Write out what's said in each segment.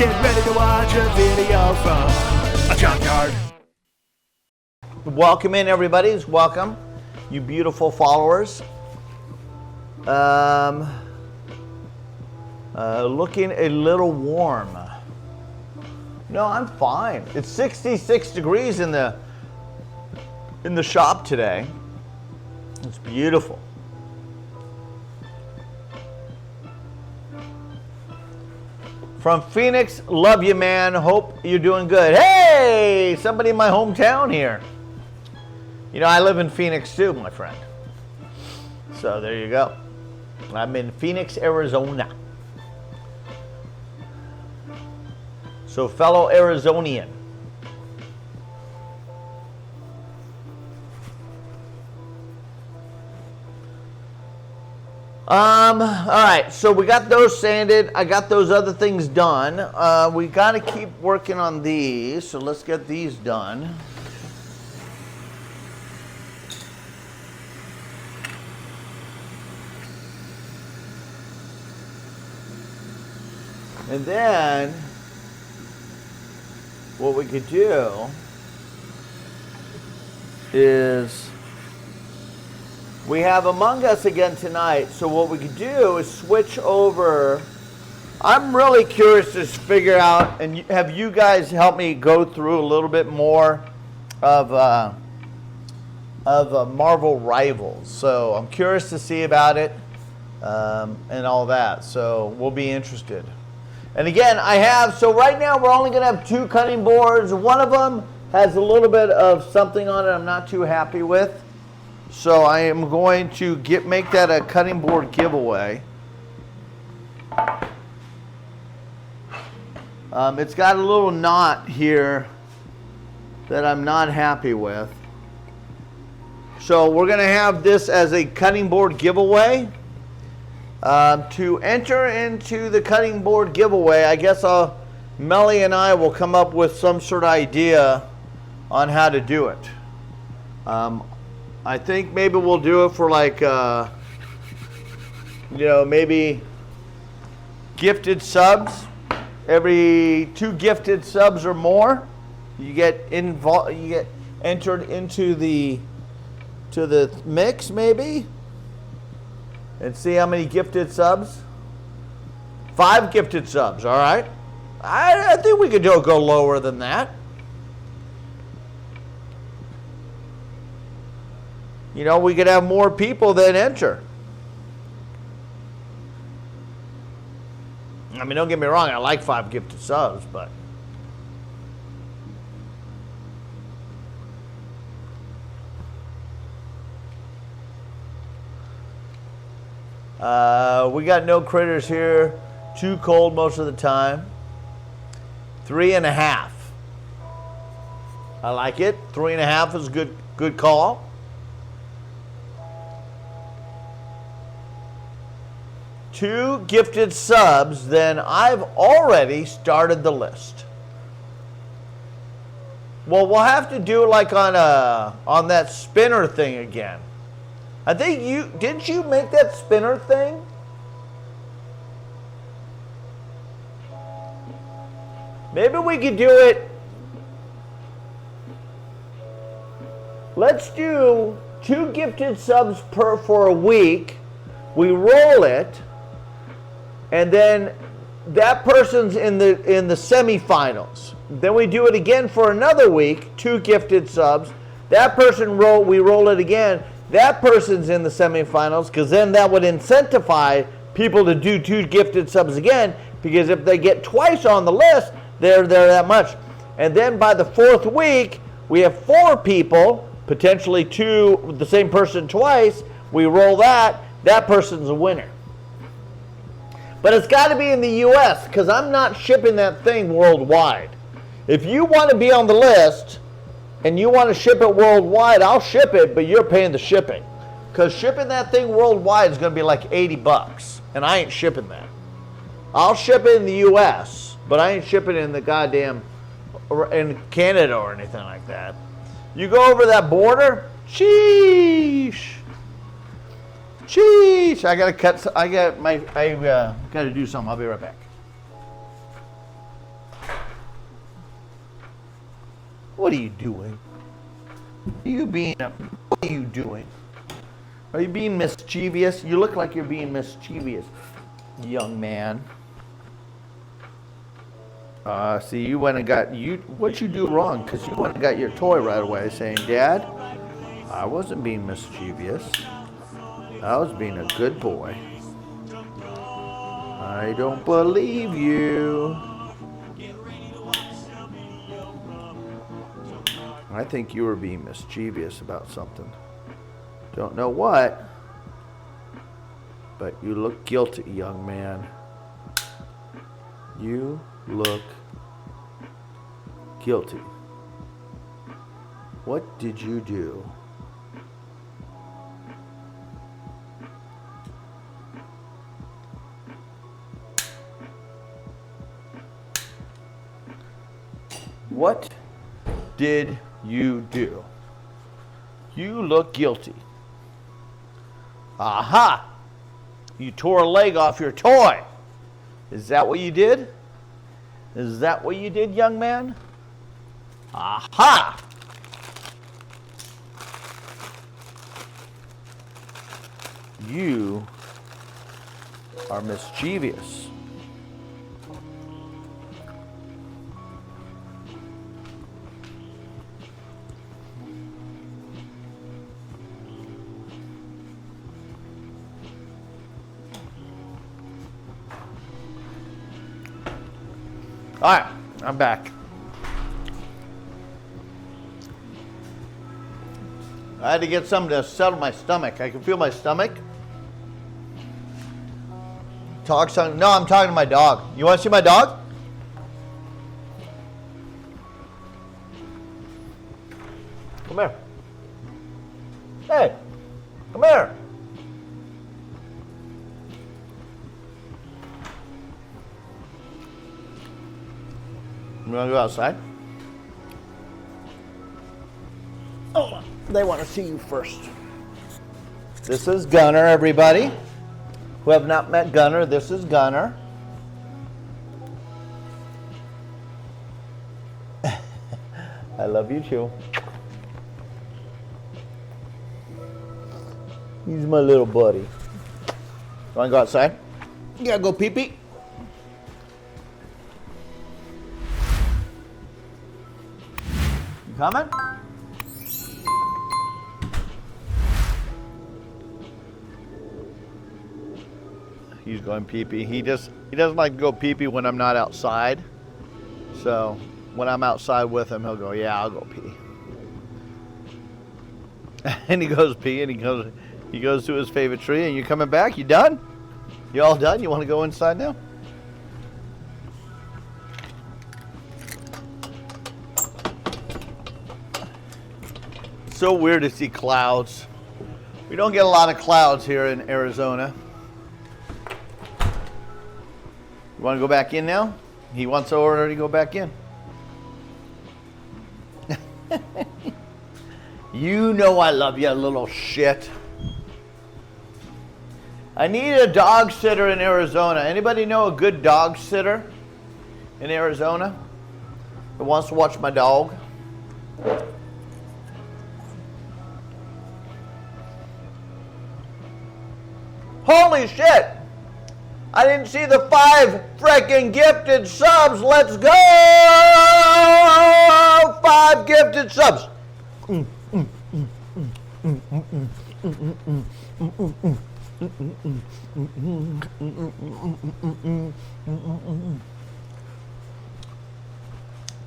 Get ready to watch a video from a junkyard. Welcome in, everybody. Welcome, you beautiful followers. Looking a little warm. No, I'm fine. It's 66 degrees in the shop today. It's beautiful. From Phoenix, love you, man. Hope you're doing good. Hey, somebody in my hometown here. You know, I live in Phoenix too, my friend. So there you go. I'm in Phoenix, Arizona. So fellow Arizonian. All right, so we got those sanded. I got those other things done. We got to keep working on these, so let's get these done. And then what we could do is we have Among Us again tonight, so what we could do is switch over. I'm really curious to figure out, and have you guys help me go through a little bit more of Marvel Rivals. So I'm curious to see about it and all that, so we'll be interested. And again, so right now we're only going to have 2 cutting boards. One of them has a little bit of something on it I'm not too happy with. So I am going to make that a cutting board giveaway. It's got a little knot here that I'm not happy with. So we're going to have this as a cutting board giveaway. To enter into the cutting board giveaway, I guess Melly and I will come up with some sort of idea on how to do it. I think maybe we'll do it for like, maybe gifted subs. Every 2 gifted subs or more, you get entered into the mix maybe. And see how many gifted subs? 5 gifted subs, all right? I think we could go lower than that. You know, we could have more people that enter. I mean, don't get me wrong, I like 5 gifted subs, but we got no critters here. Too cold most of the time. 3.5. I like it. 3.5 is good call. Two gifted subs, then I've already started the list. Well, we'll have to do it like on that spinner thing again. I think didn't you make that spinner thing? Maybe we could do it. Let's do 2 gifted subs for a week. We roll it, and then that person's in the semifinals. Then we do it again for another week. 2 gifted subs. That person we roll it again. That person's in the semifinals, because then that would incentivize people to do 2 gifted subs again, because if they get twice on the list, they're that much. And then by the 4th week, we have 4 people, potentially 2, the same person twice. We roll that person's a winner. But it's got to be in the U.S., because I'm not shipping that thing worldwide. If you want to be on the list, and you want to ship it worldwide, I'll ship it, but you're paying the shipping. Because shipping that thing worldwide is going to be like $80, and I ain't shipping that. I'll ship it in the U.S., but I ain't shipping it in the goddamn, in Canada or anything like that. You go over that border, sheesh. Sheesh. I gotta do something. I'll be right back. What are you doing? What are you doing? Are you being mischievous? You look like you're being mischievous, young man. See, you went and got, what you do wrong? Because you went and got your toy right away saying, Dad, I wasn't being mischievous. I was being a good boy. I don't believe you. I think you were being mischievous about something. Don't know what, but you look guilty, young man. You look guilty. What did you do? What did you do? You look guilty. Aha! You tore a leg off your toy. Is that what you did? Is that what you did, young man? Aha! You are mischievous. All right, I'm back. I had to get something to settle my stomach. I can feel my stomach. No, I'm talking to my dog. You want to see my dog? Come here. Hey, come here. You want to go outside? Oh, they want to see you first. This is Gunner, everybody. Who have not met Gunner, this is Gunner. I love you too. He's my little buddy. You want to go outside? You gotta go pee-pee? You coming? He's going pee-pee. He doesn't like to go pee-pee when I'm not outside. So when I'm outside with him, he'll go, yeah, I'll go pee. And he goes pee, and he goes to his favorite tree. And you coming back? You done? You all done? You want to go inside now? So weird to see clouds. We don't get a lot of clouds here in Arizona. You want to go back in now? He wants to already go back in. You know I love you, little shit. I need a dog sitter in Arizona. Anybody know a good dog sitter in Arizona that wants to watch my dog? Holy shit! I didn't see the 5 freaking gifted subs. Let's go! 5 gifted subs.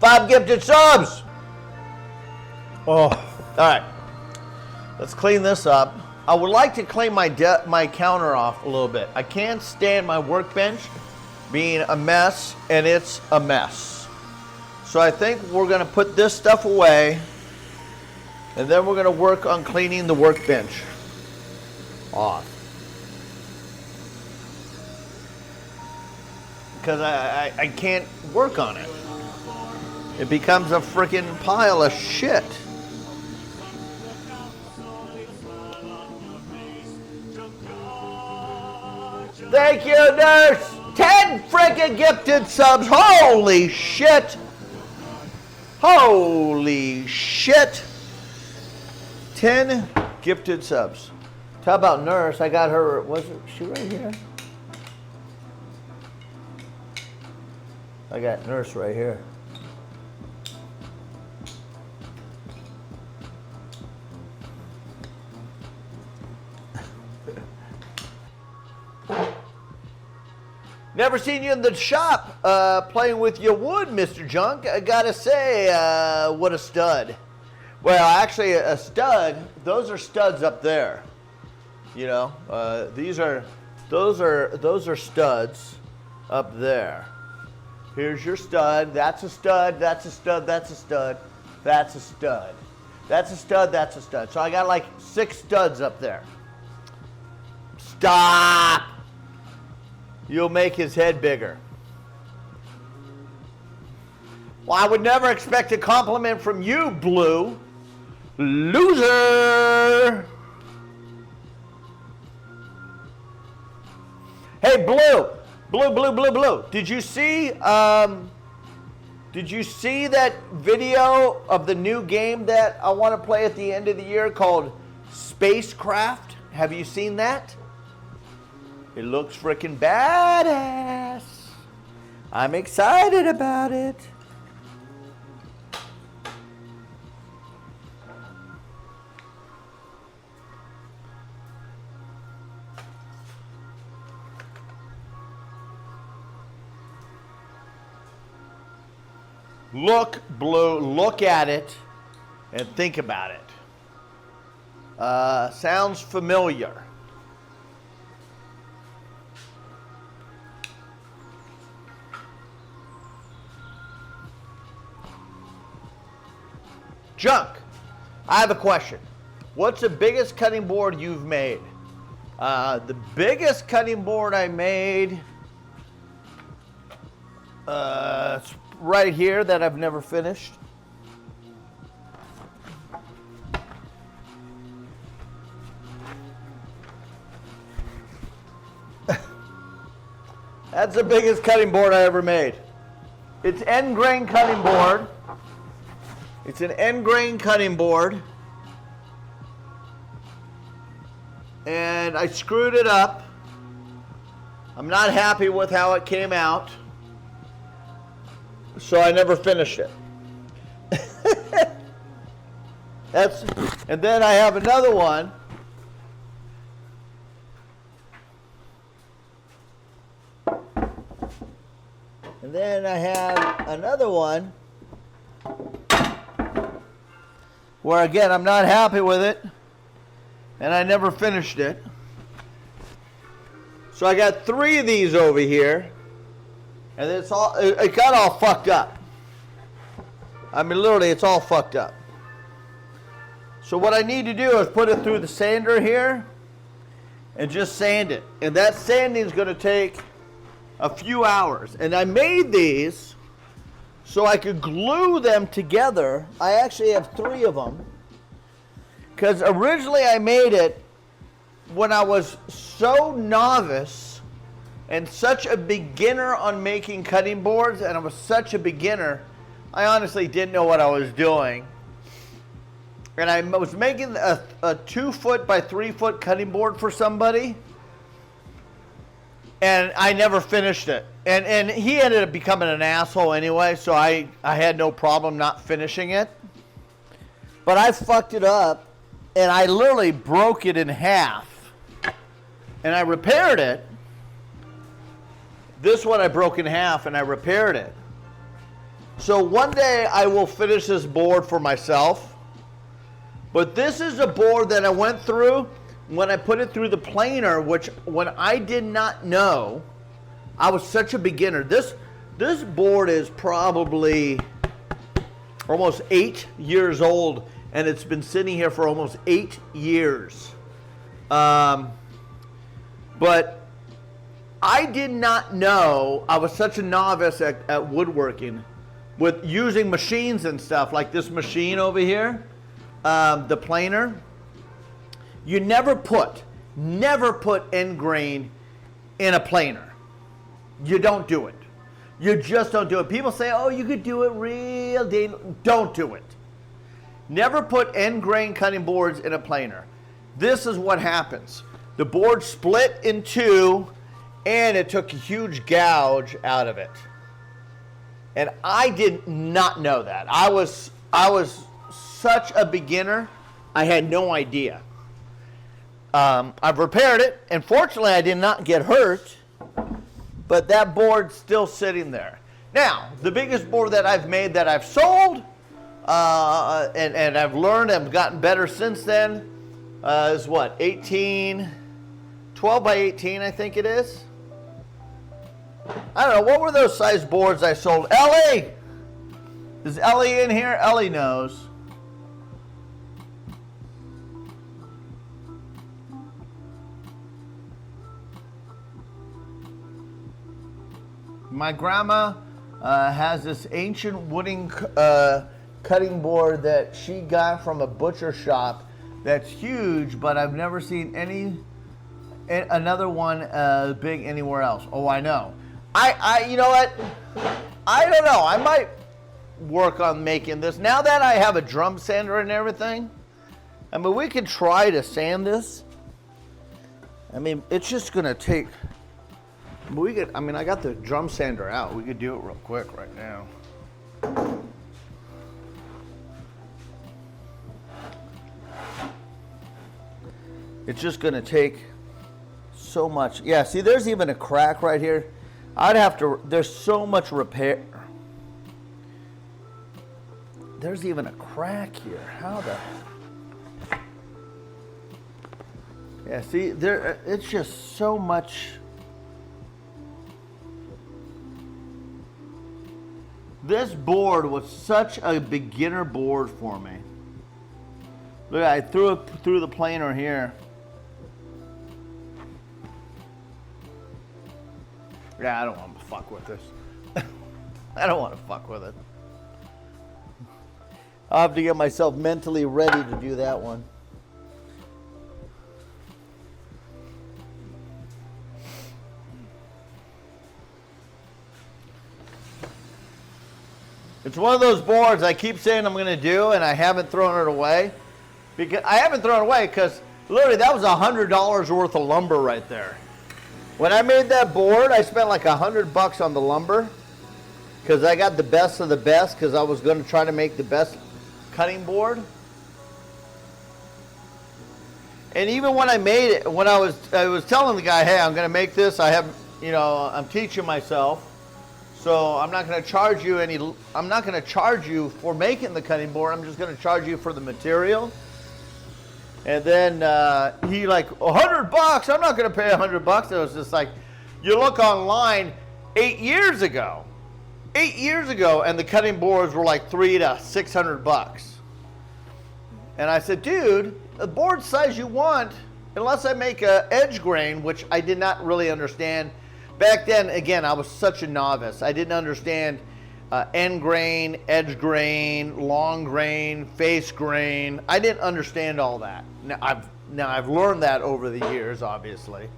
5 gifted subs. Oh, all right. Let's clean this up. I would like to clean my counter off a little bit. I can't stand my workbench being a mess, and it's a mess. So I think we're going to put this stuff away, and then we're going to work on cleaning the workbench off. Because I can't work on it. It becomes a freaking pile of shit. Thank you, nurse. 10 freaking gifted subs. Holy shit. Holy shit. 10 gifted subs. How about Nurse? I got her, was she right here? I got Nurse right here. Never seen you in the shop playing with your wood, Mr. Junk. I gotta say, what a stud. Well, actually, a stud. Those are studs up there. You know, those are studs up there. Here's your stud. That's a stud. That's a stud. That's a stud. That's a stud. That's a stud. That's a stud. So I got like 6 studs up there. Stop. You'll make his head bigger. Well, I would never expect a compliment from you, Blue. Loser. Hey, Blue. Blue. Did you see that video of the new game that I want to play at the end of the year called Spacecraft? Have you seen that? It looks freaking badass. I'm excited about it. Look, Blue, look at it and think about it. Sounds familiar. Junk, I have a question. What's the biggest cutting board you've made? The biggest cutting board I made, it's right here that I've never finished. That's the biggest cutting board I ever made. It's end grain cutting board. It's an end grain cutting board. And I screwed it up. I'm not happy with how it came out. So I never finished it. And then I have another one. And then I have another one where again I'm not happy with it and I never finished it. So I got 3 of these over here. And it got all fucked up. I mean, literally, it's all fucked up. So what I need to do is put it through the sander here and just sand it. And that sanding is going to take a few hours. And I made these so I could glue them together. I actually have 3 of them. Because originally I made it when I was so novice and such a beginner on making cutting boards, and I was such a beginner, I honestly didn't know what I was doing. And I was making a 2 foot by 3 foot cutting board for somebody, and I never finished it. And he ended up becoming an asshole anyway, so I had no problem not finishing it. But I fucked it up, and I literally broke it in half. And I repaired it. This one I broke in half and I repaired it. So one day I will finish this board for myself. But this is a board that I went through when I put it through the planer, which when I did not know, I was such a beginner. This board is probably almost 8 years old, and it's been sitting here for almost 8 years. But I did not know, I was such a novice at woodworking with using machines and stuff like this machine over here, the planer. You never put end grain in a planer. You don't do it. You just don't do it. People say, oh, you could do it real dangerous. Don't do it. Never put end grain cutting boards in a planer. This is what happens. The board split in two, and it took a huge gouge out of it. And I did not know that. I was such a beginner, I had no idea. I've repaired it, and fortunately I did not get hurt, but that board's still sitting there. Now, the biggest board that I've made that I've sold, and I've learned, I've gotten better since then, is what, 12 by 18 I think it is. I don't know, what were those size boards I sold? Ellie! Is Ellie in here? Ellie knows. My grandma has this ancient wooden cutting board that she got from a butcher shop that's huge, but I've never seen another one big anywhere else. Oh, I know. You know what? I don't know. I might work on making this. Now that I have a drum sander and everything, I mean, we could try to sand this. I mean, it's just going to take... I got the drum sander out. We could do it real quick right now. It's just going to take so much. Yeah, see, there's even a crack right here. There's so much repair. There's even a crack here. How the... Yeah, see, it's just so much... This board was such a beginner board for me. Look, I threw it through the planer here. Yeah, I don't want to fuck with this. I don't want to fuck with it. I'll have to get myself mentally ready to do that one. It's one of those boards I keep saying I'm going to do, and I haven't thrown it away. I haven't thrown it away because literally that was $100 worth of lumber right there. When I made that board, I spent like $100 on the lumber because I got the best of the best because I was going to try to make the best cutting board. And even when I made it, when I was telling the guy, hey, I'm going to make this. I'm teaching myself. So I'm not going to charge you I'm not going to charge you for making the cutting board. I'm just going to charge you for the material. And then he like, $100? I'm not going to pay $100. It was just like, you look online 8 years ago, and the cutting boards were like $300 to $600. And I said, dude, the board size you want, unless I make a edge grain, which I did not really understand. Back then, again, I was such a novice. I didn't understand end grain, edge grain, long grain, face grain. I didn't understand all that. Now I've learned that over the years, obviously.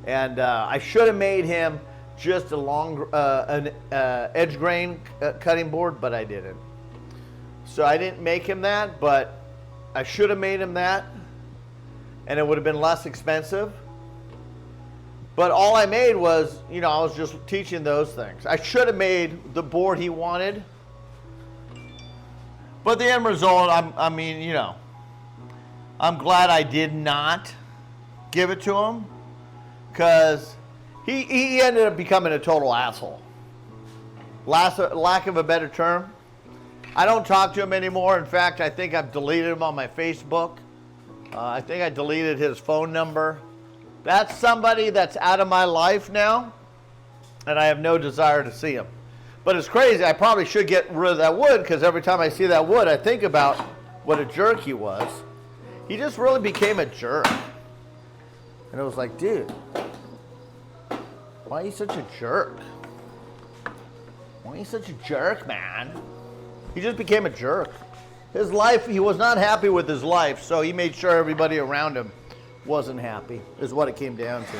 And I should have made him just an edge grain cutting board, but I didn't. So I didn't make him that, but I should have made him that, and it would have been less expensive. But all I made was, I was just teaching those things. I should have made the board he wanted. But the end result, I'm glad I did not give it to him because he ended up becoming a total asshole. Lack of a better term. I don't talk to him anymore. In fact, I think I've deleted him on my Facebook. I think I deleted his phone number. That's somebody that's out of my life now, and I have no desire to see him. But it's crazy. I probably should get rid of that wood because every time I see that wood, I think about what a jerk he was. He just really became a jerk. And it was like, dude, why are you such a jerk? Why are you such a jerk, man? He just became a jerk. His life, he was not happy with his life, so he made sure everybody around him wasn't happy, is what it came down to.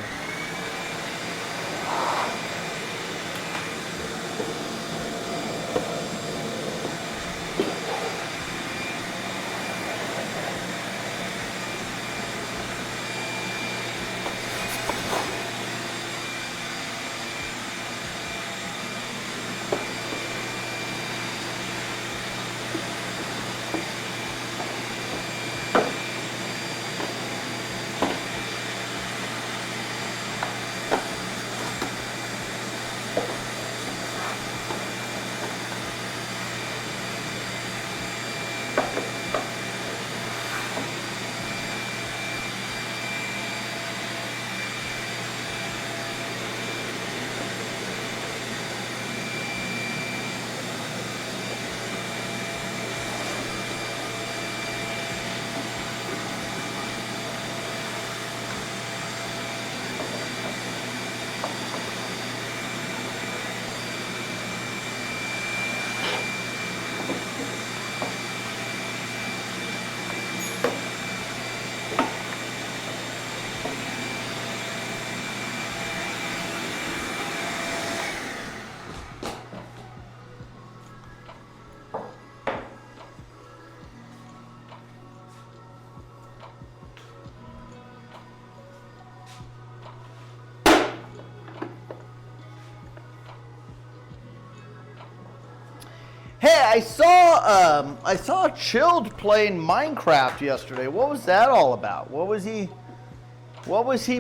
Hey, I saw Chilled playing Minecraft yesterday. What was that all about? What was he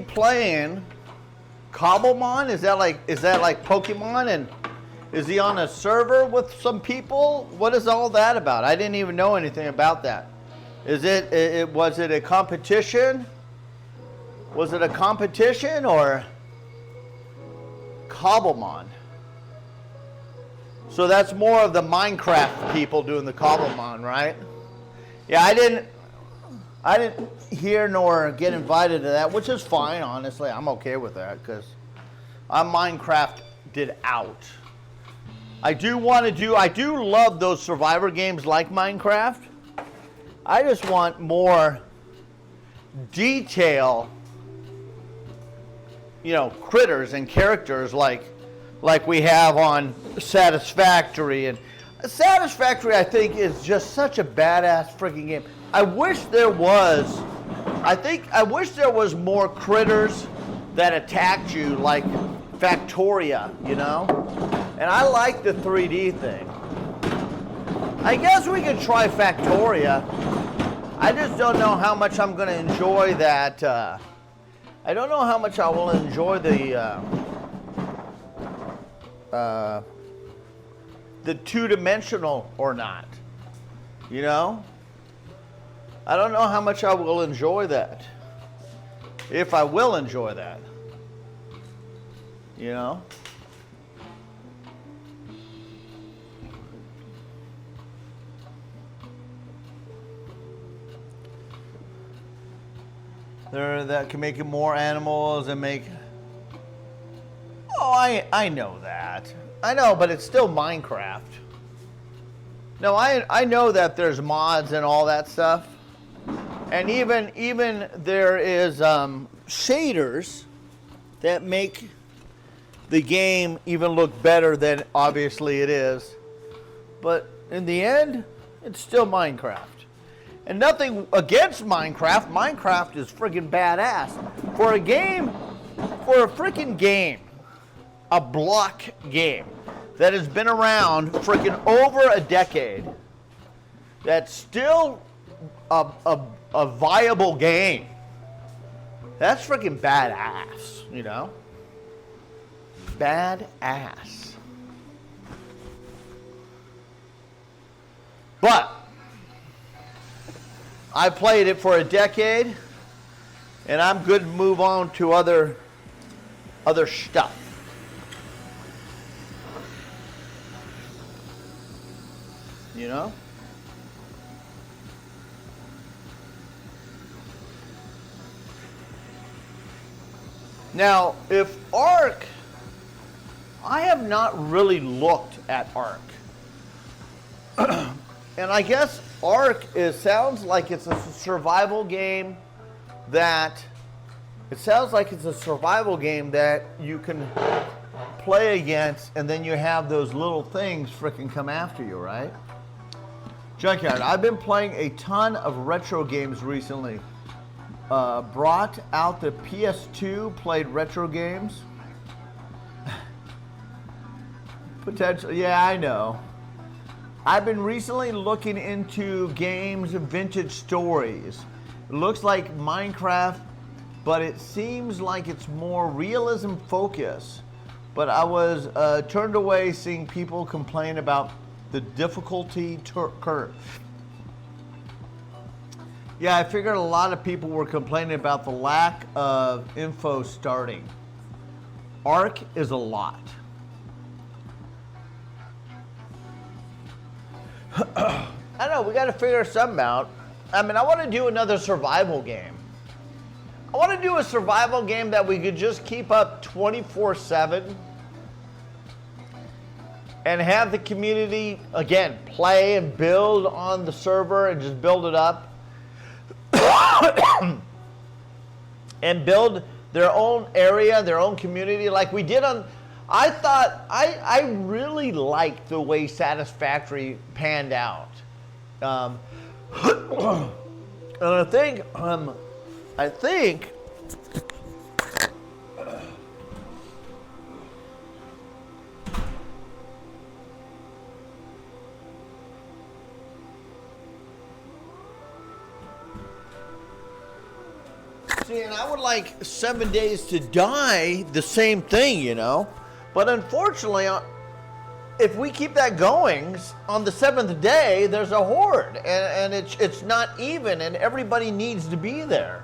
playing? Cobblemon? Is that like Pokemon? And is he on a server with some people? What is all that about? I didn't even know anything about that. Was it a competition? Was it a competition or Cobblemon? So that's more of the Minecraft people doing the Cobblemon, right? Yeah, I didn't hear nor get invited to that, which is fine, honestly. I'm okay with that because I'm Minecrafted out. I do love those survivor games like Minecraft. I just want more detail, critters and characters like we have on Satisfactory. And Satisfactory, I think, is just such a badass freaking game. I wish there was more critters that attacked you like Factoria, And I like the 3D thing. I guess we could try Factoria. I just don't know how much I'm going to enjoy that. I don't know how much I will enjoy the two-dimensional or not. I don't know how much I will enjoy that. If I will enjoy that. That can make it more animals and make... Oh, I know that. I know, but it's still Minecraft. No, I know that there's mods and all that stuff. And even there is shaders that make the game even look better than obviously it is. But in the end, it's still Minecraft. And nothing against Minecraft. Minecraft is friggin' badass. For a freaking game, a block game that has been around friggin' over a decade, that's still a viable game. That's freaking badass, Badass. But I played it for a decade, and I'm good to move on to other stuff. Now, if Ark, I have not really looked at Ark. And I guess Ark sounds like it's a survival game that you can play against, and then you have those little things frickin' come after you, right? Junkyard, I've been playing a ton of retro games recently. Brought out the PS2, played retro games. Potential, yeah, I know. I've been recently looking into games of vintage stories. It looks like Minecraft, but it seems like it's more realism focused. But I was turned away seeing people complain about the difficulty curve. Yeah, I figured a lot of people were complaining about the lack of info starting. Ark is a lot. I don't know, we got to figure something out. I mean, I want to do another survival game. I want to do a survival game that we could just keep up 24/7 and have the community, again, play and build on the server and just build it up. And build their own area, their own community like we did on... I really liked the way Satisfactory panned out. And I think See, and I would like 7 Days to Die, the same thing, you know. But unfortunately, if we keep that going, on the 7th day, there's a horde, and it's not even, and everybody needs to be there.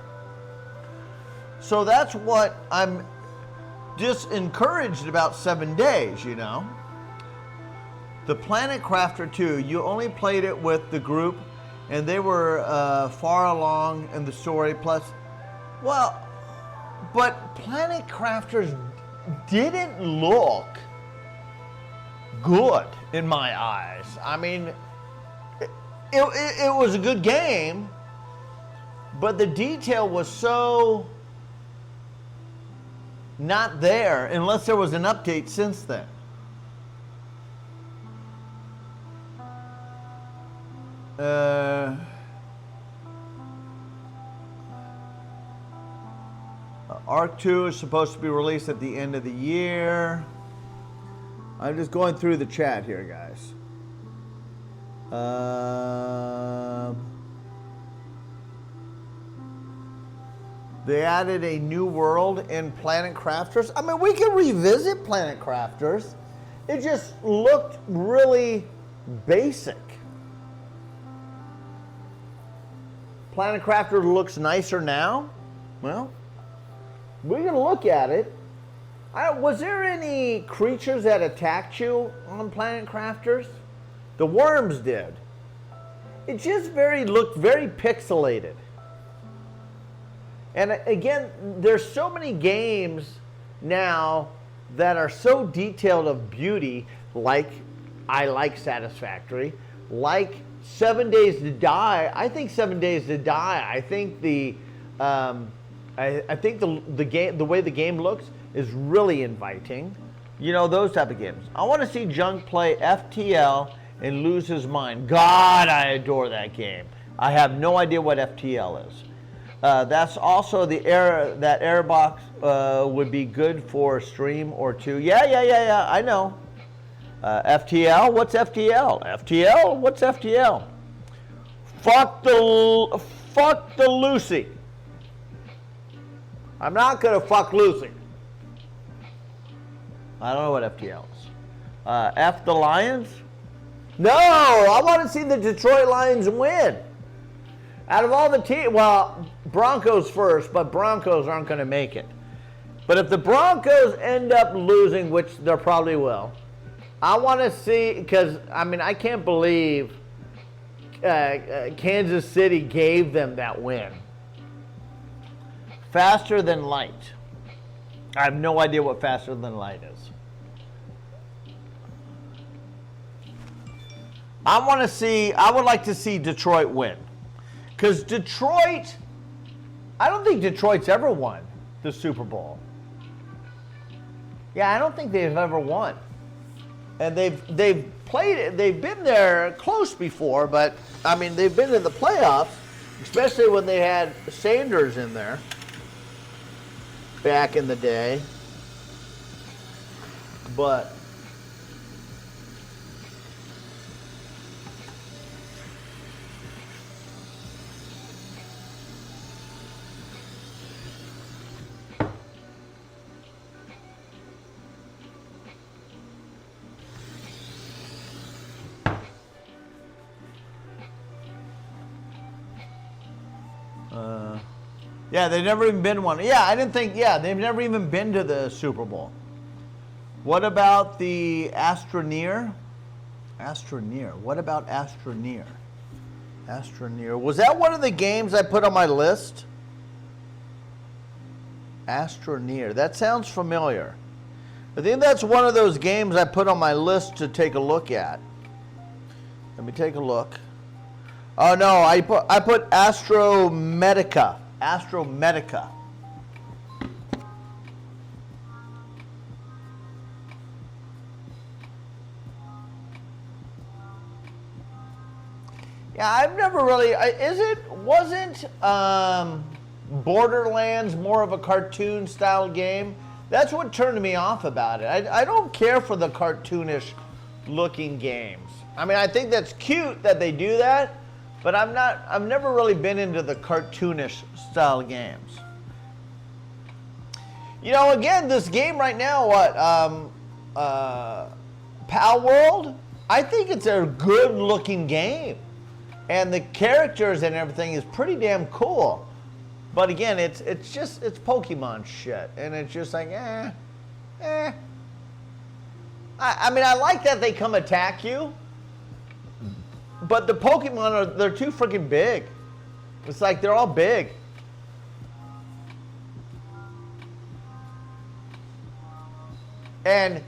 So that's what I'm just encouraged about 7 days, you know. The Planet Crafter 2, you only played it with the group, and they were far along in the story, plus, well, but Planet Crafters didn't look good in my eyes. I mean, it was a good game, but the detail was so not there unless there was an update since then. Arc 2 is supposed to be released at the end of the year. I'm just going through the chat here, guys. They added a new world in Planet Crafters. I mean, we can revisit Planet Crafters. It just looked really basic. Planet Crafter looks nicer now. Well, we're going to look at it. Was there any creatures that attacked you on Planet Crafters? The worms did. It just looked very pixelated. And again, there's so many games now that are so detailed of beauty, like I like Satisfactory, like 7 Days to Die. I think 7 Days to Die. I think the game, the way the game looks, is really inviting. You know, those type of games. I want to see Junk play FTL and lose his mind. God, I adore that game. I have no idea what FTL is. That's also the that airbox would be good for a stream or two. Yeah, I know. FTL? What's FTL? FTL? What's FTL? Fuck the Lucy. I'm not gonna fuck Lucy. I don't know what FTL is. F the Lions? No, I want to see the Detroit Lions win. Out of all the teams, well, Broncos first, but Broncos aren't going to make it. But if the Broncos end up losing, which they probably will, I want to see, because, I mean, I can't believe Kansas City gave them that win. Faster than light. I have no idea what faster than light is. I would like to see Detroit win. Because Detroit, I don't think Detroit's ever won the Super Bowl. Yeah, I don't think they've ever won. And they've played it, they've been there close before, but I mean, they've been in the playoffs, especially when they had Sanders in there back in the day. But yeah, they've never even been one. Yeah, I didn't think, yeah, they've never even been to the Super Bowl. What about the Astroneer? Astroneer. What about Astroneer? Astroneer. Was that one of the games I put on my list? Astroneer. That sounds familiar. I think that's one of those games I put on my list to take a look at. Let me take a look. Oh no, I put Astromedica. Astromedica. Yeah, I've never really. Wasn't Borderlands more of a cartoon style game? That's what turned me off about it. I don't care for the cartoonish looking games. I mean, I think that's cute that they do that. But I've never really been into the cartoonish style games. You know, again, this game right now, Pal World, I think it's a good-looking game. And the characters and everything is pretty damn cool. But again, it's Pokemon shit. And it's just like, I mean, I like that they come attack you. But the Pokemon, they're too freaking big. It's like they're all big. And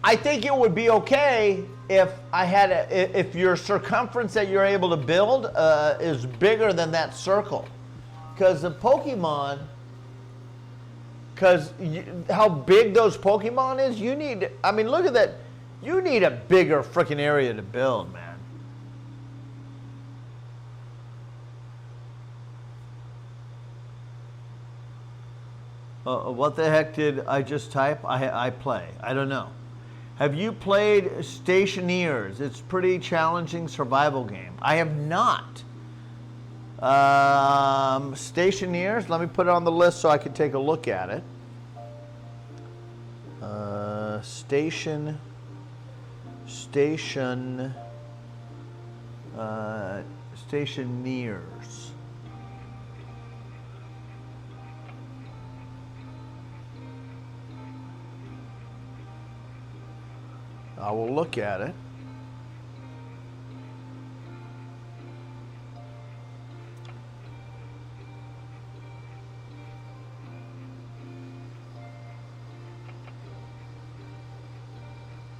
I think it would be okay if if your circumference that you're able to build is bigger than that circle. Because the Pokemon, how big those Pokemon is, you need, I mean, look at that. You need a bigger freaking area to build, man. What the heck did I just type? I play. I don't know. Have you played Stationeers? It's a pretty challenging survival game. I have not. Stationeers, let me put it on the list so I can take a look at it. Stationeers. I will look at it.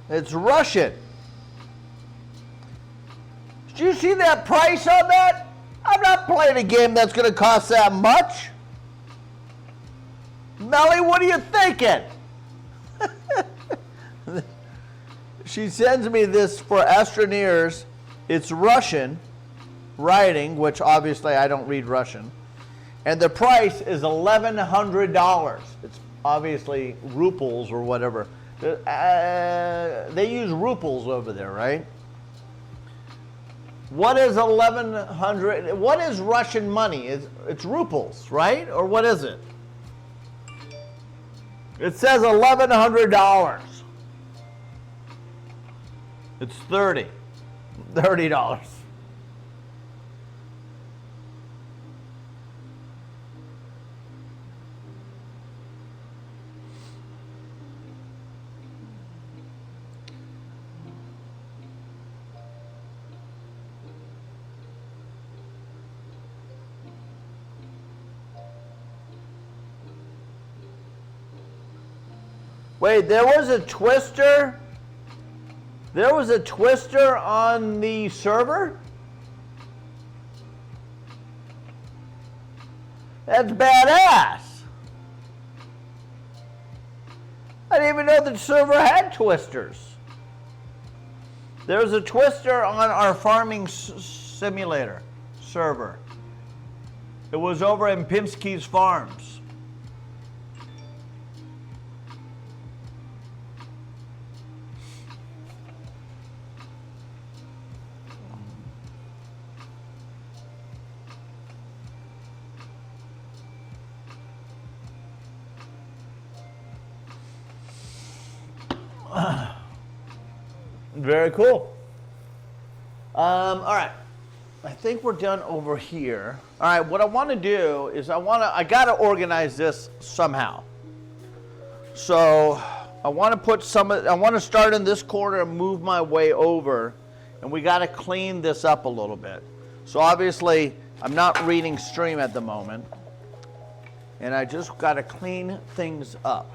It's Russian. Did you see that price on that? I'm not playing a game that's going to cost that much. Melly, what are you thinking? She sends me this for Astroneers. It's Russian writing, which obviously I don't read Russian. And the price is $1,100. It's obviously rubles or whatever. They use rubles over there, right? What is 1,100? What is Russian money? It's rubles, right? Or what is it? It says $1,100. It's $30. Wait, there was a twister? There was a twister on the server? That's badass. I didn't even know the server had twisters. There's a twister on our farming simulator server. It was over in Pinsky's Farms. Very cool. All right. I think we're done over here. All right, what I want to do is I got to organize this somehow. So I want to start in this corner and move my way over, and we got to clean this up a little bit. So obviously, I'm not reading stream at the moment, and I just got to clean things up.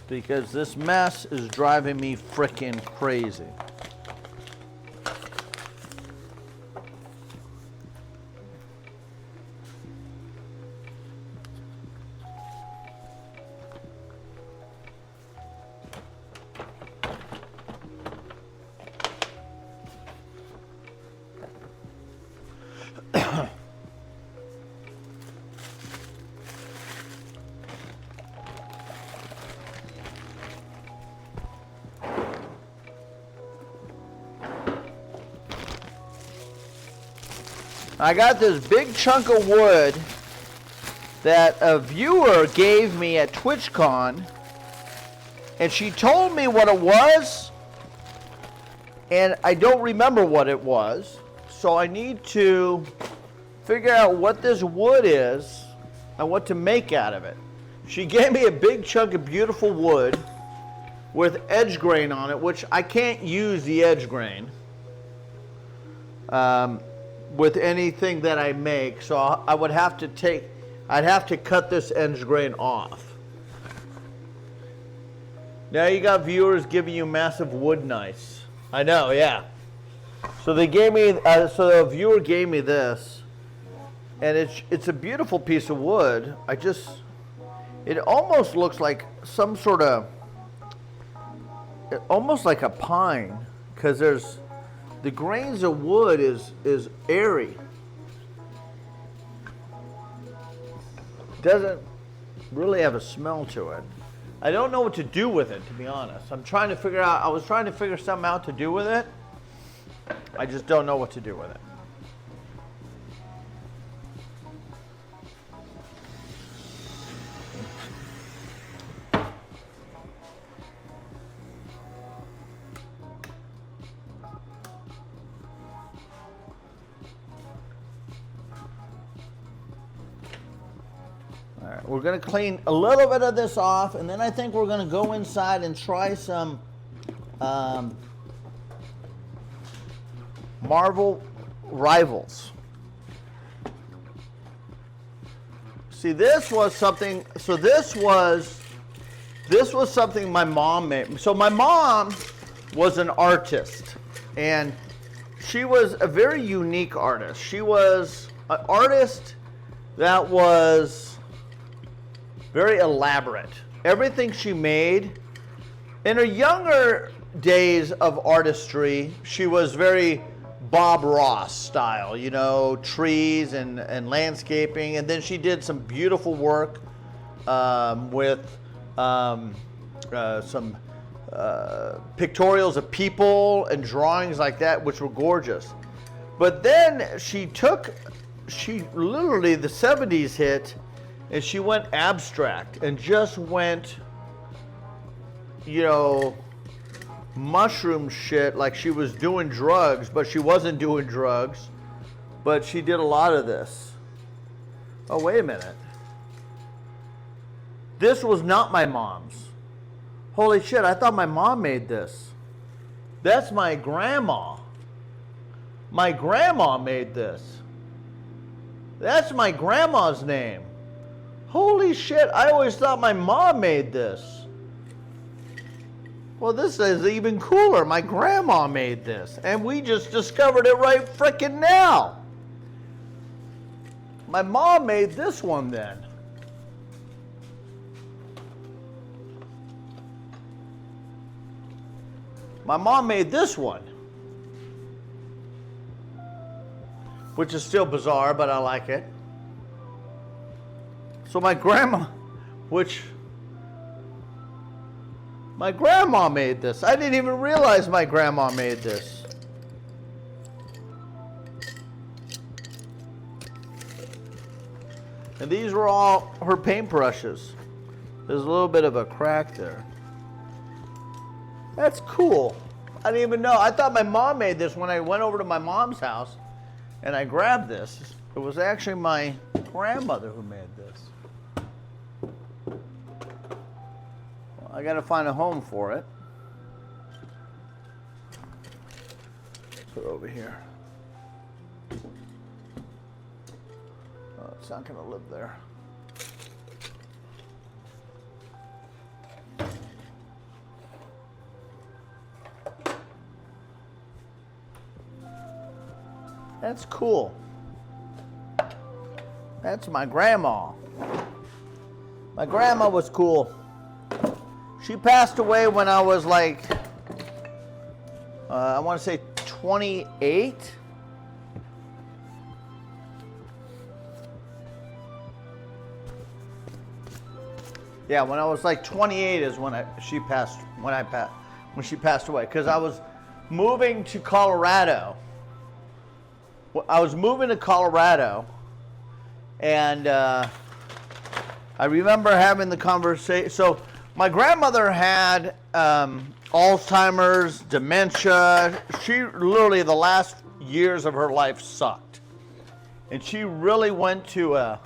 Because this mess is driving me frickin' crazy. I got this big chunk of wood that a viewer gave me at TwitchCon, and she told me what it was, and I don't remember what it was, so I need to figure out what this wood is and what to make out of it. She gave me a big chunk of beautiful wood with edge grain on it, which I can't use the edge grain with anything that I make, so I'd have to cut this edge grain off. Now you got viewers giving you massive wood knives. I know, yeah. So they gave me, so the viewer gave me this, and it's a beautiful piece of wood. It almost looks like some sort of, almost like a pine, because the grains of wood is airy. Doesn't really have a smell to it. I don't know what to do with it, to be honest. I was trying to figure something out to do with it. I just don't know what to do with it. We're going to clean a little bit of this off, and then I think we're going to go inside and try some Marvel Rivals. See, this was something, so this was something my mom made. So my mom was an artist, and she was a very unique artist. She was an artist that was very elaborate. Everything she made, in her younger days of artistry, she was very Bob Ross style, you know, trees and landscaping. And then she did some beautiful work with some pictorials of people and drawings like that, which were gorgeous. But then she literally, the 70s hit, and she went abstract and just went, you know, mushroom shit, like she was doing drugs, but she wasn't doing drugs. But she did a lot of this. Oh, wait a minute. This was not my mom's. Holy shit, I thought my mom made this. That's my grandma. My grandma made this. That's my grandma's name. Holy shit, I always thought my mom made this. Well, this is even cooler. My grandma made this, and we just discovered it right frickin' now. My mom made this one then. My mom made this one, which is still bizarre, but I like it. So my grandma made this. I didn't even realize my grandma made this. And these were all her paintbrushes. There's a little bit of a crack there. That's cool. I didn't even know. I thought my mom made this when I went over to my mom's house and I grabbed this. It was actually my grandmother who made this. I got to find a home for it. Put it over here. Oh, it's not going to live there. That's cool. That's my grandma. My grandma was cool. She passed away when I was like, I want to say 28. Yeah, when I was like 28 is when she passed away, because I was moving to Colorado I was moving to Colorado, and I remember having the conversation. So my grandmother had Alzheimer's, dementia. She literally, the last years of her life sucked. And she really went to a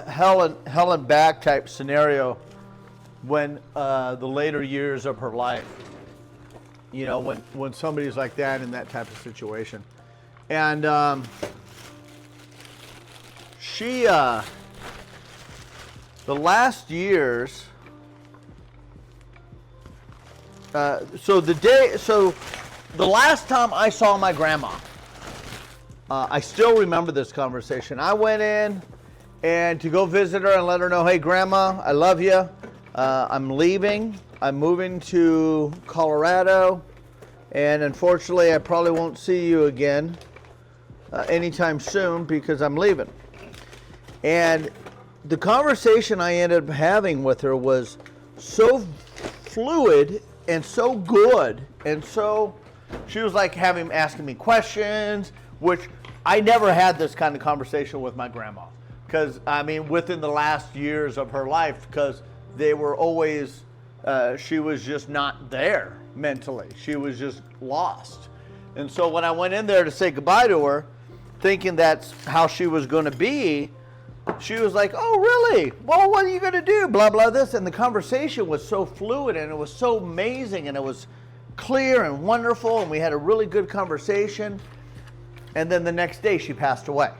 hell and back type scenario when the later years of her life. You know, when somebody's like that in that type of situation. And she, the last years, so the last time I saw my grandma, I still remember this conversation. I went in and to go visit her and let her know, hey, Grandma, I love you. I'm leaving. I'm moving to Colorado, and unfortunately, I probably won't see you again anytime soon because I'm leaving. And the conversation I ended up having with her was so fluid and so good, and so she was like asking me questions, which I never had this kind of conversation with my grandma. Because, I mean, within the last years of her life, because they were always, she was just not there mentally. She was just lost. And so when I went in there to say goodbye to her, thinking that's how she was going to be, she was like, oh, really? Well, what are you going to do? Blah, blah, this. And the conversation was so fluid, and it was so amazing, and it was clear and wonderful, and we had a really good conversation. And then the next day, she passed away.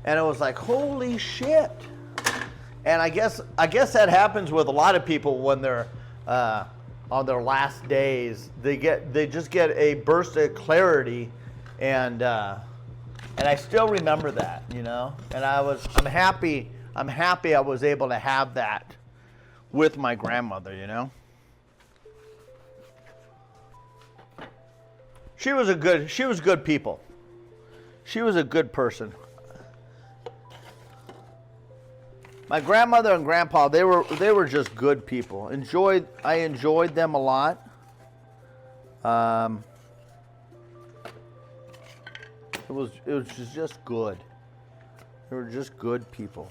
And it was like, holy shit. And I guess that happens with a lot of people when they're on their last days. They just get a burst of clarity, and I still remember that, you know. And I'm happy I was able to have that with my grandmother, you know. She was good people. She was a good person. My grandmother and grandpa, they were just good people. I enjoyed them a lot. It was just good. They were just good people.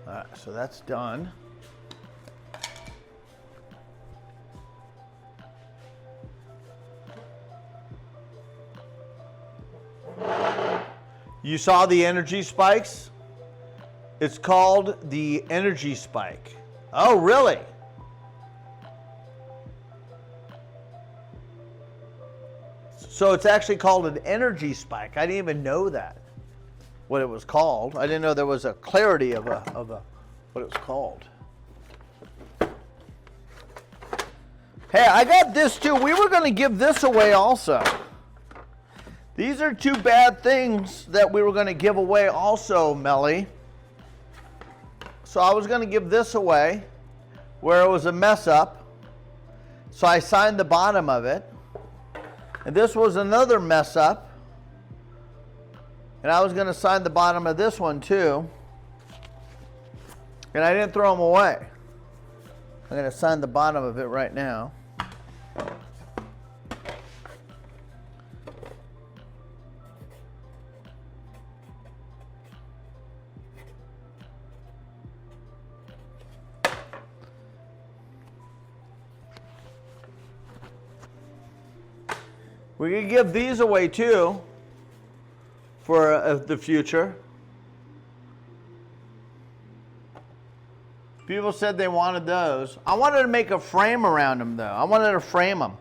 All right, so that's done. You saw the energy spikes? It's called the energy spike. Oh, really? So it's actually called an energy spike. I didn't even know that, what it was called. I didn't know there was a clarity of what it was called. Hey, I got this too. We were going to give this away also. These are two bad things that we were going to give away also, Melly. So I was going to give this away where it was a mess up. So I signed the bottom of it. And this was another mess up. And I was going to sign the bottom of this one too. And I didn't throw them away. I'm going to sign the bottom of it right now. We can give these away too for the future. People said they wanted those. I wanted to make a frame around them though. I wanted to frame them.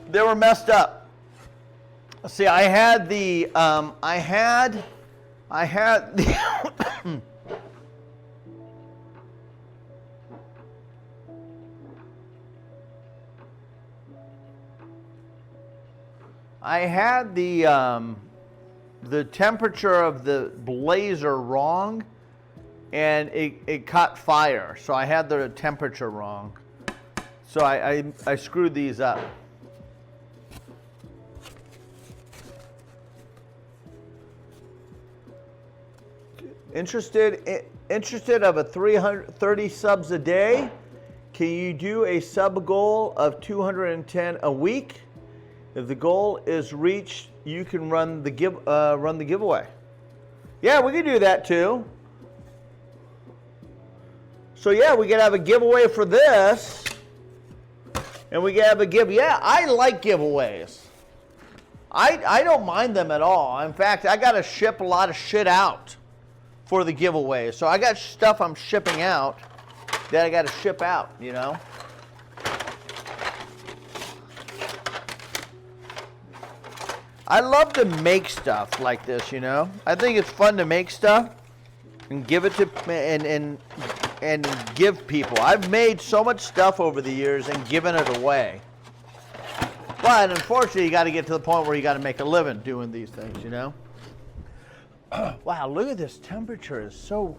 They were messed up. See, I had the I had the temperature of the blazer wrong, and it caught fire. So I had the temperature wrong. So I screwed these up. Interested of a 330 subs a day? can you do a sub goal of 210 a week? If the goal is reached, you can run the giveaway. Yeah, we can do that too. So yeah, we can have a giveaway for this, and we can have a Yeah, I like giveaways. I don't mind them at all. In fact, I got to ship a lot of shit out for the giveaway. So I got stuff I'm shipping out that I got to ship out, you know. I love to make stuff like this, you know. I think it's fun to make stuff and give it to and give people. I've made so much stuff over the years and given it away. But unfortunately, you got to get to the point where you got to make a living doing these things, you know. Wow, look at this. Temperature is so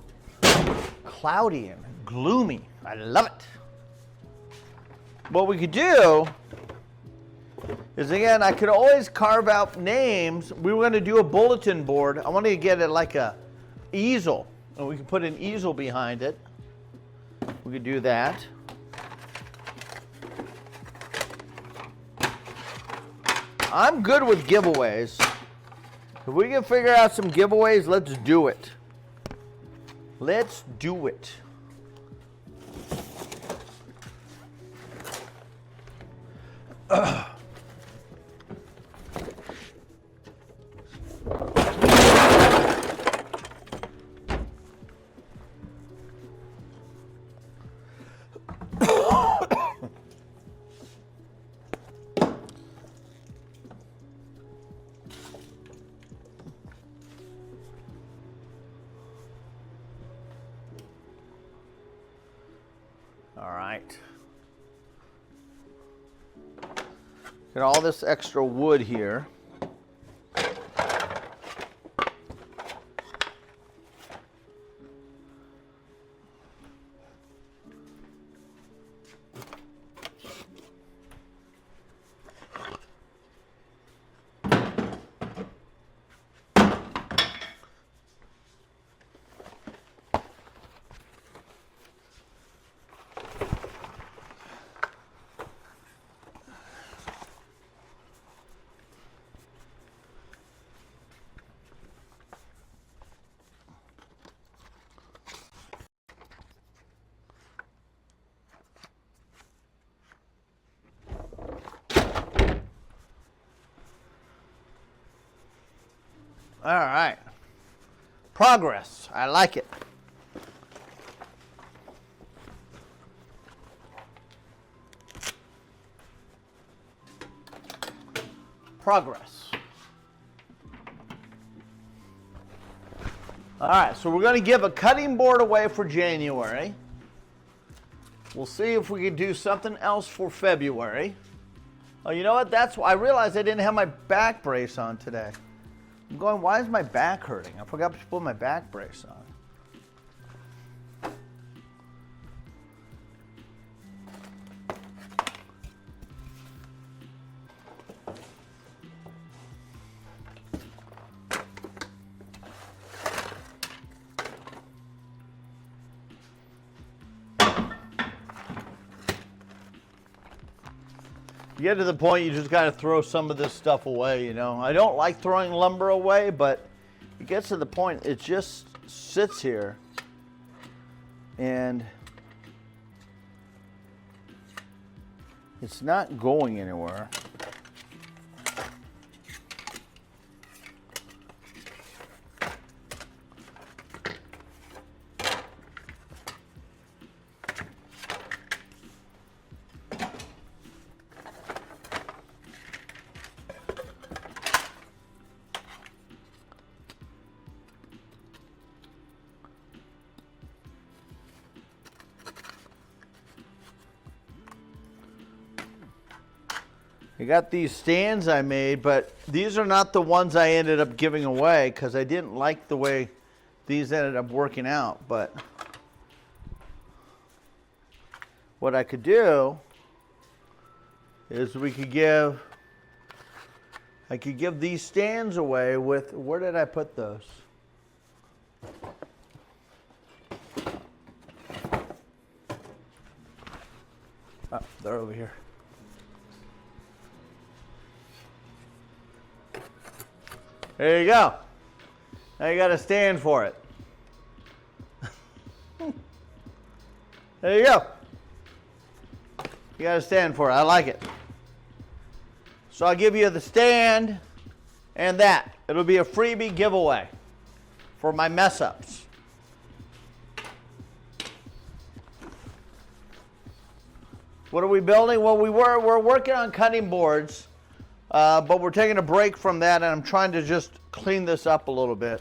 cloudy and gloomy. I love it. What we could do is, again, I could always carve out names. We were going to do a bulletin board. I wanted to get it like a easel, and we could put an easel behind it. We could do that. I'm good with giveaways. If we can figure out some giveaways, let's do it. Let's do it. All right. Got all this extra wood here. All right. Progress. I like it. Progress. All right, so we're going to give a cutting board away for January. We'll see if we can do something else for February. Oh, you know what? That's why I realized I didn't have my back brace on today. I'm going, why is my back hurting? I forgot to put my back brace on. You get to the point you just got to throw some of this stuff away, you know. I don't like throwing lumber away, but it gets to the point it just sits here and it's not going anywhere. I got these stands I made, but these are not the ones I ended up giving away because I didn't like the way these ended up working out. But what I could do is I could give these stands away with, where did I put those? Oh, they're over here. There you go. Now you got to stand for it. There you go. You got to stand for it. I like it. So I'll give you the stand and that. It'll be a freebie giveaway for my mess ups. What are we building? Well, we're working on cutting boards, but we're taking a break from that, and I'm trying to just clean this up a little bit.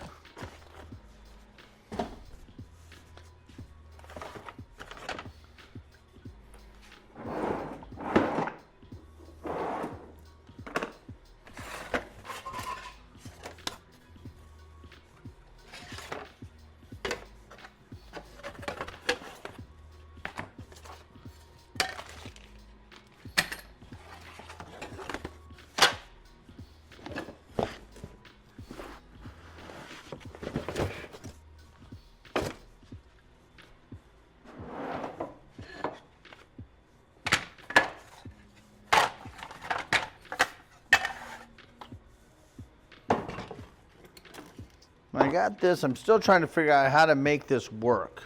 I got this. I'm still trying to figure out how to make this work.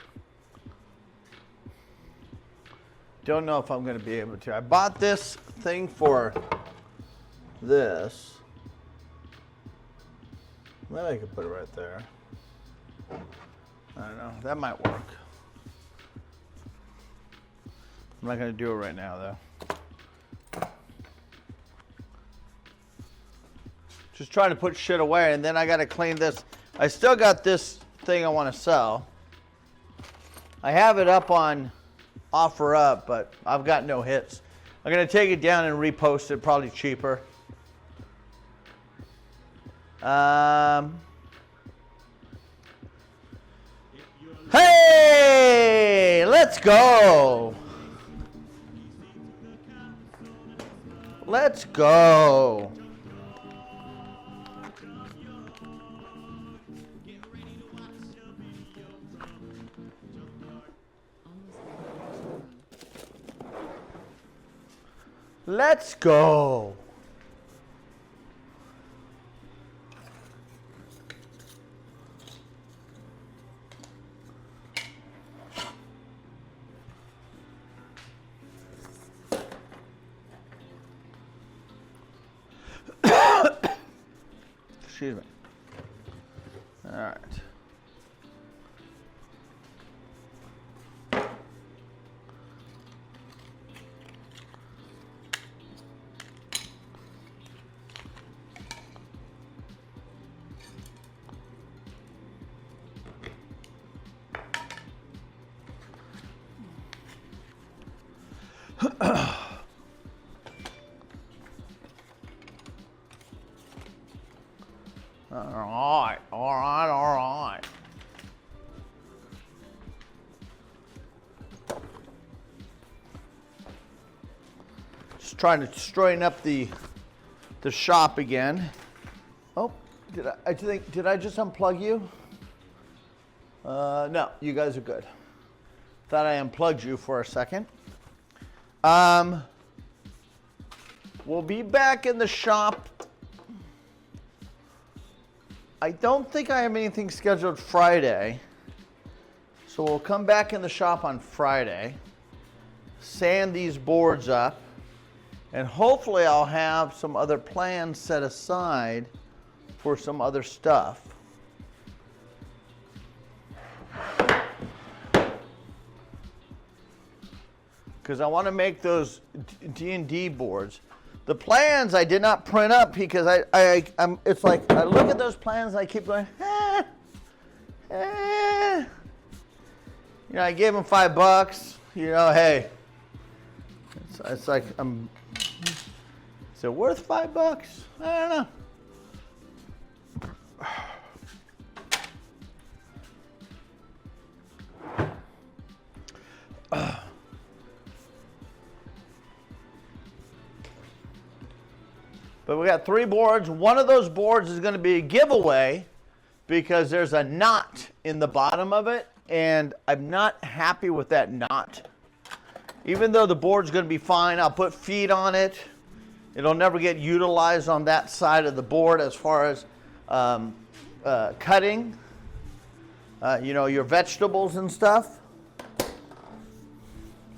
Don't know if I'm going to be able to. I bought this thing for this. Maybe I could put it right there. I don't know. That might work. I'm not going to do it right now, though. Just trying to put shit away, and then I got to clean this. I still got this thing I want to sell. I have it up on OfferUp, but I've got no hits. I'm going to take it down and repost it, probably cheaper. Hey, let's go. Let's go. Let's go. Excuse me. All right. All right. Just trying to straighten up the shop again. Oh, did I just unplug you? No, you guys are good. Thought I unplugged you for a second. We'll be back in the shop. I don't think I have anything scheduled Friday. So we'll come back in the shop on Friday, sand these boards up, and hopefully I'll have some other plans set aside for some other stuff. Because I want to make those D&D boards. The plans I did not print up because it's like I look at those plans and I keep going, You know, I gave them $5. You know, hey, it's like is it worth $5? I don't know. But we got 3 boards. One of those boards is going to be a giveaway because there's a knot in the bottom of it, and I'm not happy with that knot. Even though the board's going to be fine, I'll put feet on it. It'll never get utilized on that side of the board as far as cutting, your vegetables and stuff.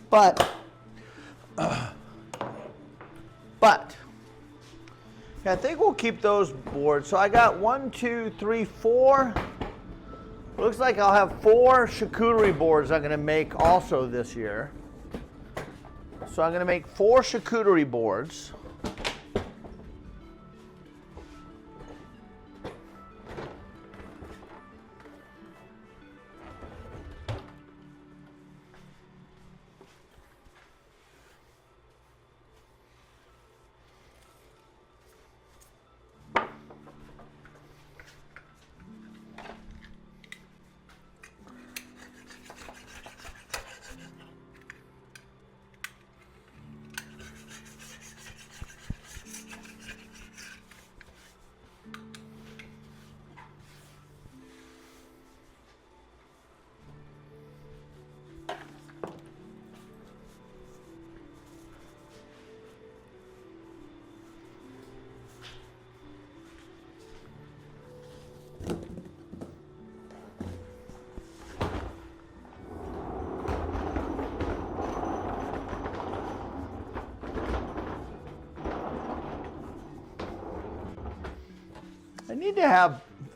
But I think we'll keep those boards. So I got 1, 2, 3, 4. Looks like I'll have 4 charcuterie boards I'm going to make also this year. So I'm going to make 4 charcuterie boards.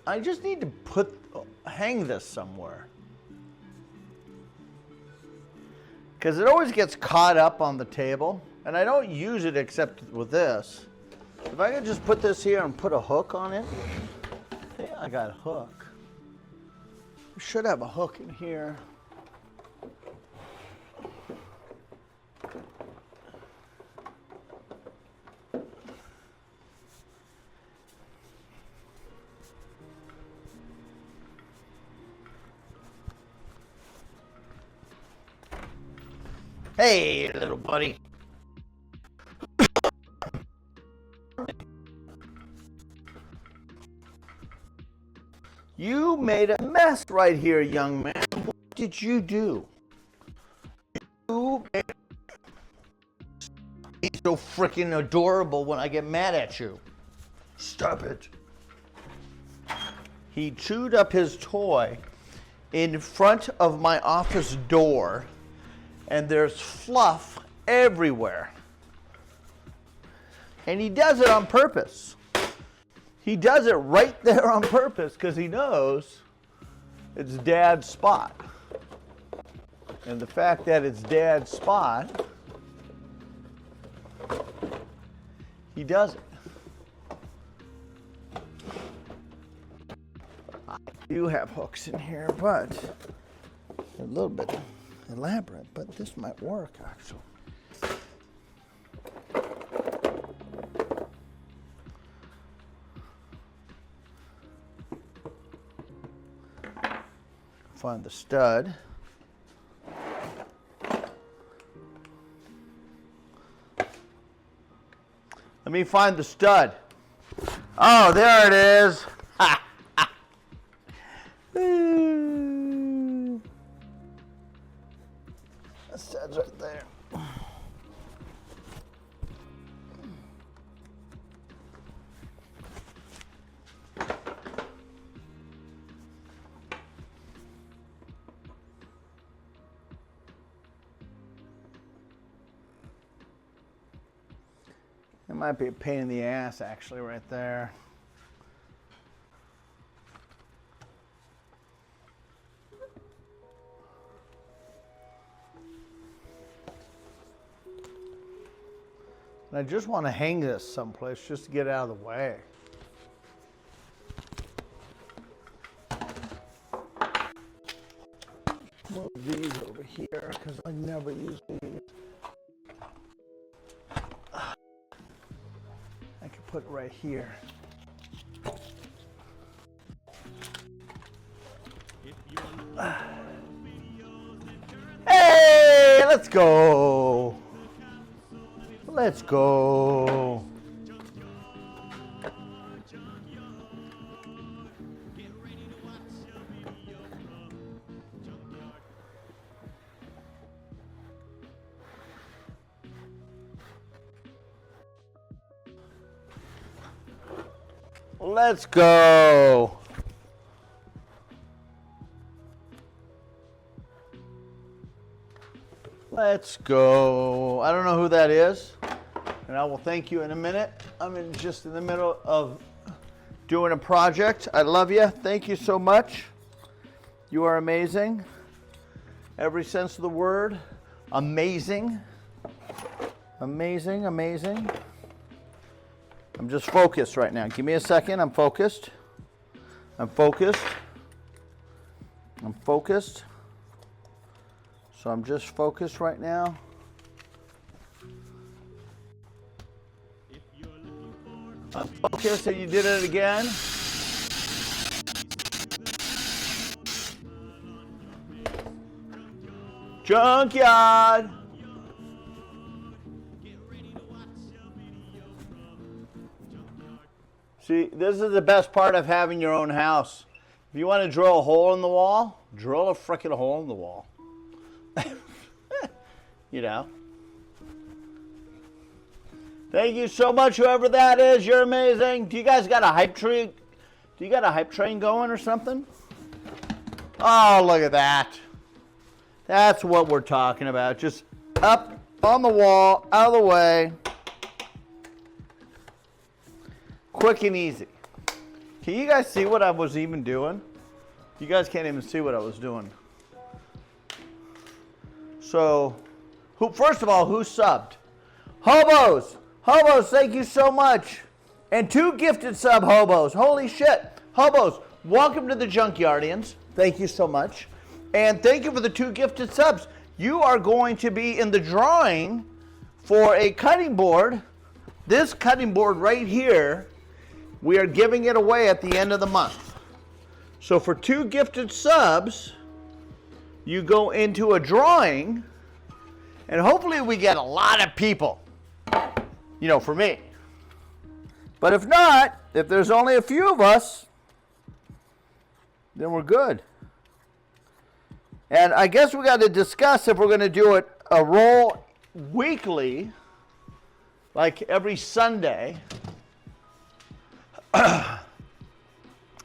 I just need to hang this somewhere. Because it always gets caught up on the table, and I don't use it except with this. If I could just put this here and put a hook on it. Yeah, I got a hook. I should have a hook in here. Hey, little buddy. You made a mess right here, young man. What did you do? You made He's so freaking adorable when I get mad at you. Stop it. He chewed up his toy in front of my office door. And there's fluff everywhere. And he does it on purpose. He does it right there on purpose because he knows it's Dad's spot. And the fact that it's Dad's spot, he does it. I do have hooks in here, but a little bit elaborate, but this might work actually. Find the stud. Let me find the stud. Oh, there it is. The stud's right there. It might be a pain in the ass actually right there. And I just want to hang this someplace just to get out of the way. Move these over here because I never use these. I could put it right here. Hey, let's go. Let's go. Let's go. Let's go. I don't know who that is, and I will thank you in a minute. I'm just in the middle of doing a project. I love you. Thank you so much. You are amazing. Every sense of the word. Amazing. Amazing, amazing. I'm just focused right now. Give me a second. I'm focused. I'm focused. I'm focused. So I'm just focused right now. I'm focused, and you did it again. Junkyard. See, this is the best part of having your own house. If you want to drill a hole in the wall, drill a frickin' hole in the wall. You know. Thank you so much, whoever that is. You're amazing. Do you guys got a hype tree? Do you got a hype train going or something? Oh, look at that. That's what we're talking about. Just up on the wall, out of the way. Quick and easy. Can you guys see what I was even doing? You guys can't even see what I was doing. So, first of all, who subbed? Hobos! Hobos, thank you so much. And 2 gifted sub hobos. Holy shit. Hobos, welcome to the Junkyardians. Thank you so much. And thank you for the 2 gifted subs. You are going to be in the drawing for a cutting board. This cutting board right here, we are giving it away at the end of the month. So for 2 gifted subs, you go into a drawing, and hopefully we get a lot of people. You know, for me. But if not, if there's only a few of us, then we're good. And I guess we got to discuss if we're going to do it a roll weekly, like every Sunday.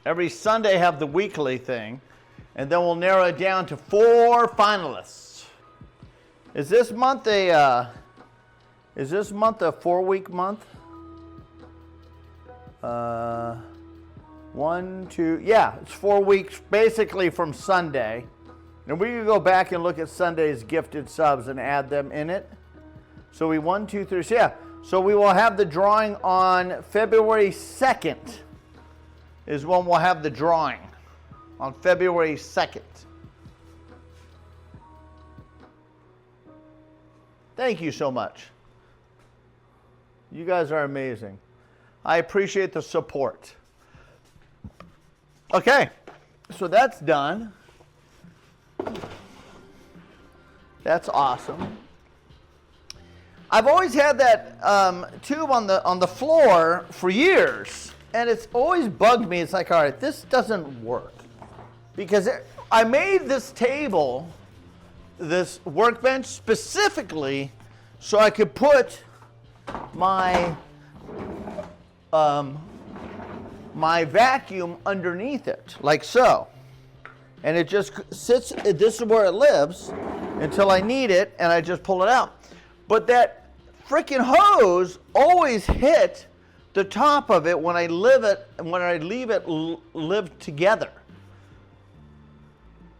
Every Sunday have the weekly thing, and then we'll narrow it down to 4 finalists. Is this month a 4-week month? 1, 2, yeah, it's 4 weeks basically from Sunday. And we can go back and look at Sunday's gifted subs and add them in it. So we 1, 2, 3, yeah. So we will have the drawing on February 2nd is when we'll have the drawing. On February 2nd. Thank you so much. You guys are amazing. I appreciate the support. Okay, so that's done. That's awesome. I've always had that tube on the floor for years, and it's always bugged me. It's like, all right, this doesn't work. Because I made this table, this workbench, specifically so I could put my my vacuum underneath it, like so. And it just sits, this is where it lives until I need it, and I just pull it out. But that freaking hose always hit the top of it when I leave it live together.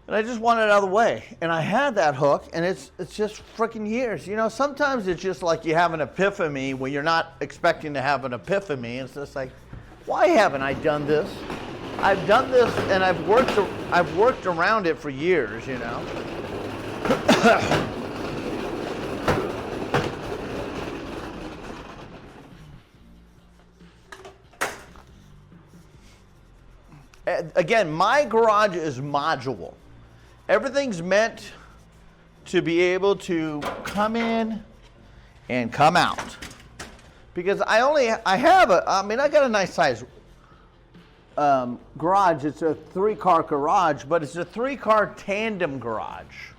And I just want it out of the way. And I had that hook, and it's just freaking years. You know, sometimes it's just like you have an epiphany when you're not expecting to have an epiphany. It's just like, why haven't I done this? I've done this, and I've worked around it for years, you know. Again, my garage is modular. Everything's meant to be able to come in and come out. Because I got a nice size garage. It's a 3-car garage, but it's a 3-car tandem garage.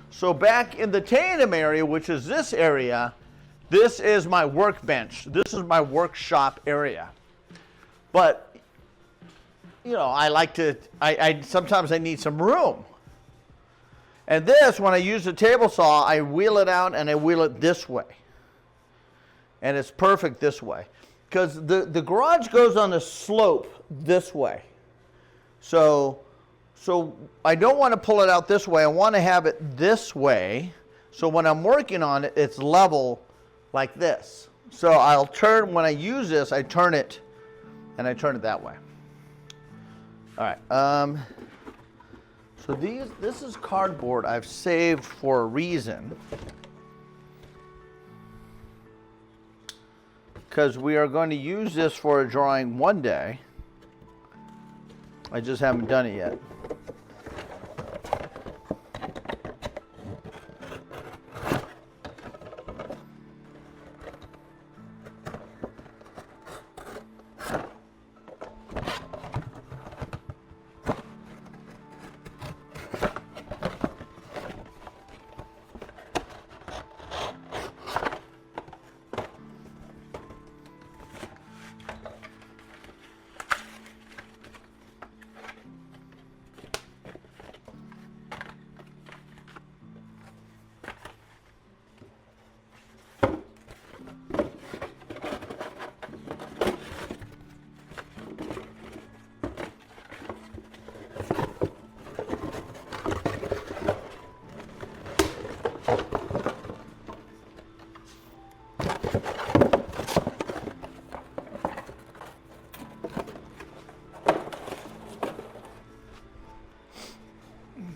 So back in the tandem area, which is this area, this is my workbench. This is my workshop area. But you know, I like to, sometimes I need some room. And this, when I use the table saw, I wheel it out and I wheel it this way. And it's perfect this way. Because the garage goes on a slope this way. So I don't want to pull it out this way. I want to have it this way. So when I'm working on it, it's level like this. So I'll turn, when I use this, I turn it, and I turn it that way. All right. So this is cardboard I've saved for a reason. Because we are going to use this for a drawing one day. I just haven't done it yet.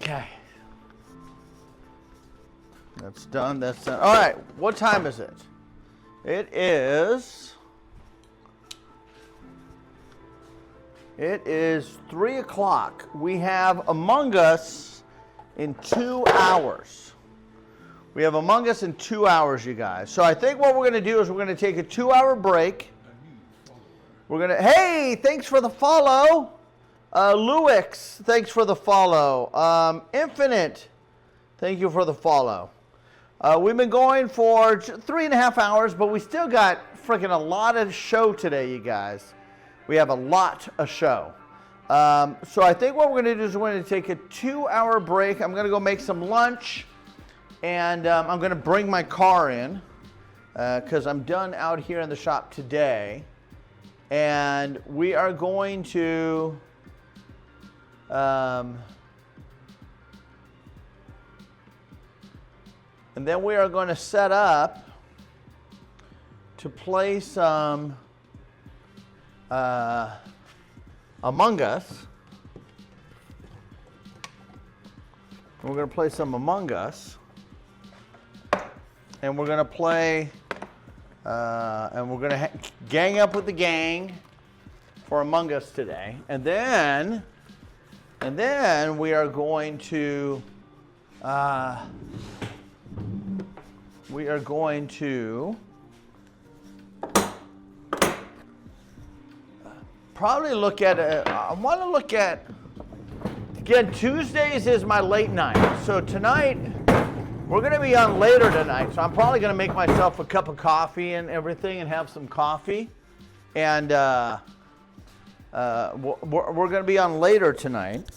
Okay. That's done. That's done. All right. What time is it? It is 3 o'clock. We have Among Us in 2 hours. We have Among Us in 2 hours, you guys. So I think what we're going to do is we're going to take a 2-hour break. We're going to, hey, thanks for the follow. Luix, thanks for the follow. Infinite, thank you for the follow. We've been going for 3.5 hours, but we still got freaking a lot of show today, you guys. We have a lot of show. So I think what we're going to do is we're going to take a 2-hour break. I'm going to go make some lunch, and I'm going to bring my car in because I'm done out here in the shop today. And we are going to... and then we are going to set up to play some Among Us. We're going to play some Among Us. And we're going to play, and we're going to gang up with the gang for Among Us today. And then we are going to probably look at I want to look at, again, Tuesdays is my late night. So tonight we're going to be on later tonight. So I'm probably going to make myself a cup of coffee and everything and have some coffee. And we're going to be on later tonight.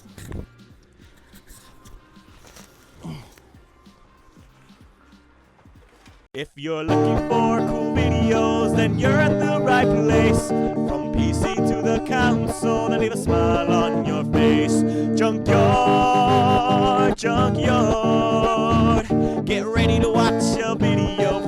If you're looking for cool videos, then you're at the right place. From PC to the console, and leave a smile on your face. Junkyard, Junkyard. Get ready to watch a video